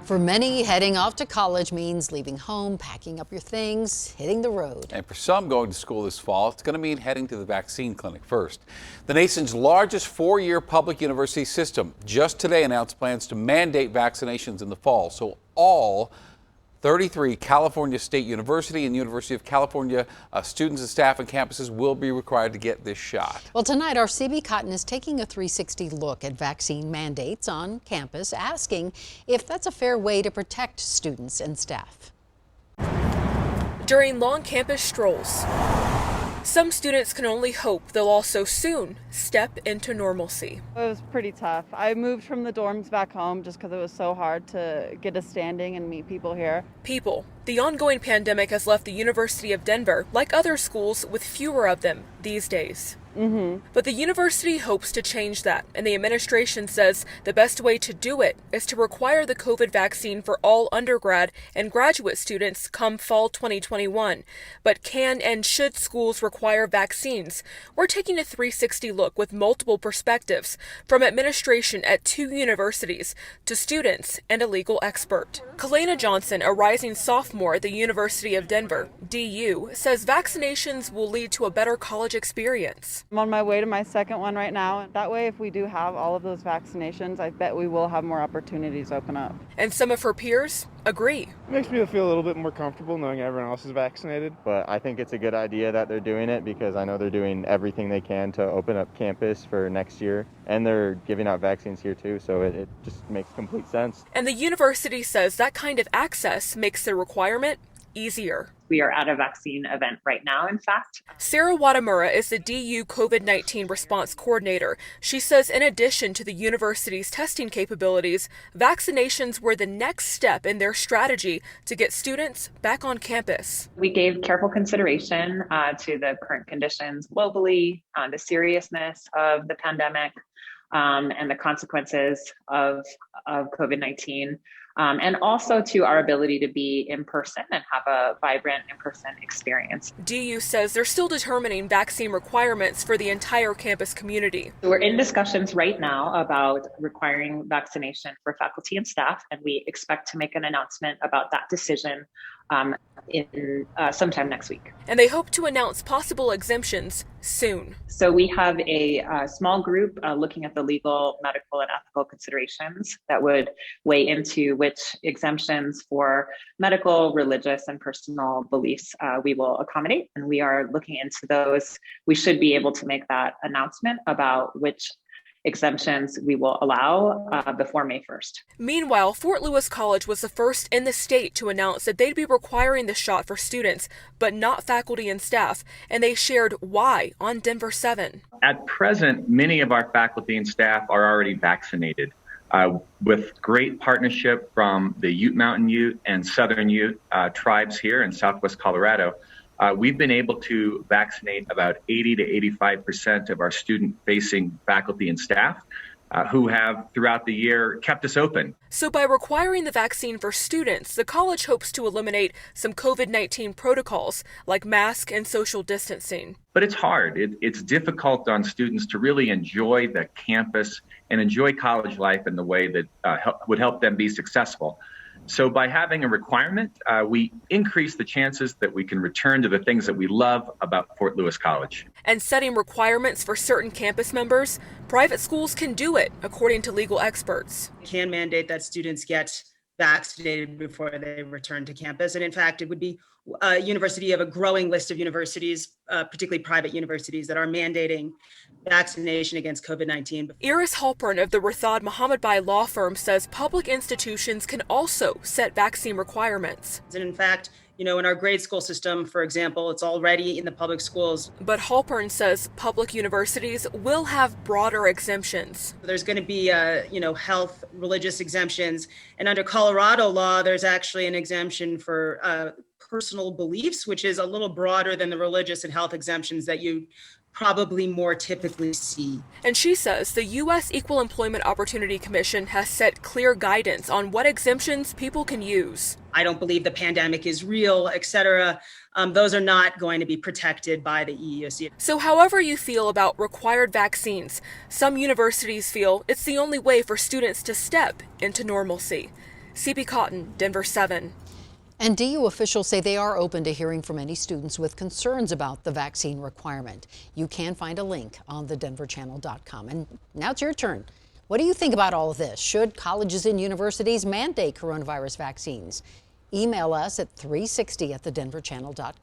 For many, heading off to college means leaving home, packing up your things, hitting the road. And for some going to school this fall, it's going to mean heading to the vaccine clinic first. The nation's largest four-year public university system just today announced plans to mandate vaccinations in the fall. So all 33 California State University and University of California students and staff and campuses will be required to get this shot. Well, tonight our CB Cotton is taking a 360 look at vaccine mandates on campus, asking if that's a fair way to protect students and staff. During long campus strolls, some students can only hope they'll also soon step into normalcy. It was pretty tough. I moved from the dorms back home just because it was so hard to get a standing and meet people here. People. The ongoing pandemic has left the University of Denver, like other schools, with fewer of them these days. But the university hopes to change that, and the administration says the best way to do it is to require the COVID vaccine for all undergrad and graduate students come fall 2021. But can and should schools require vaccines? We're taking a 360 look with multiple perspectives, from administration at two universities to students and a legal expert. Kalena Johnson, a rising sophomore at the University of Denver, DU, says vaccinations will lead to a better college experience. I'm on my way to my second one right now. That way, if we do have all of those vaccinations, I bet we will have more opportunities open up. And some of her peers agree. It makes me feel a little bit more comfortable knowing everyone else is vaccinated. But I think it's a good idea that they're doing it because I know they're doing everything they can to open up campus for next year. And they're giving out vaccines here too, so it just makes complete sense. And the university says that kind of access makes the requirement easier. We are at a vaccine event right now, in fact. Sarah Wadamura is the DU COVID-19 response coordinator. She says in addition to the university's testing capabilities, vaccinations were the next step in their strategy to get students back on campus. We gave careful consideration to the current conditions globally, the seriousness of the pandemic, and the consequences of COVID-19. And also to our ability to be in person and have a vibrant in-person experience. DU says they're still determining vaccine requirements for the entire campus community. We're in discussions right now about requiring vaccination for faculty and staff, and we expect to make an announcement about that decision in sometime next week. And they hope to announce possible exemptions soon. So we have a small group looking at the legal, medical, and ethical considerations that would weigh into which exemptions for medical, religious, and personal beliefs we will accommodate. And we are looking into those. We should be able to make that announcement about which exemptions we will allow before May 1st. Meanwhile, Fort Lewis College was the first in the state to announce that they'd be requiring the shot for students, but not faculty and staff, and they shared why on Denver 7. At present, many of our faculty and staff are already vaccinated. With great partnership from the Ute Mountain Ute and Southern Ute tribes here in Southwest Colorado, we've been able to vaccinate about 80 to 85% of our student-facing faculty and staff who have throughout the year kept us open. So by requiring the vaccine for students, the college hopes to eliminate some COVID-19 protocols like mask and social distancing. But it's hard. It's difficult on students to really enjoy the campus and enjoy college life in the way that would help them be successful. So by having a requirement, we increase the chances that we can return to the things that we love about Fort Lewis College. And setting requirements for certain campus members, private schools can do it, according to legal experts. We can mandate that students get vaccinated before they return to campus. And in fact, it would be a university of a growing list of universities, particularly private universities, that are mandating vaccination against COVID-19. Iris Halpern of the Rathod Mohammed Bai law firm says public institutions can also set vaccine requirements. And in fact, in our grade school system, for example, it's already in the public schools. But Halpern says public universities will have broader exemptions. There's going to be, health, religious exemptions. And under Colorado law, there's actually an exemption for personal beliefs, which is a little broader than the religious and health exemptions that you probably more typically see. And she says the U.S. Equal Employment Opportunity Commission has set clear guidance on what exemptions people can use. I don't believe the pandemic is real, etc. Those are not going to be protected by the EEOC. So however you feel about required vaccines, some universities feel it's the only way for students to step into normalcy. CP Cotton, Denver 7. And DU officials say they are open to hearing from any students with concerns about the vaccine requirement. You can find a link on thedenverchannel.com. And now it's your turn. What do you think about all of this? Should colleges and universities mandate coronavirus vaccines? Email us at 360@thedenverchannel.com.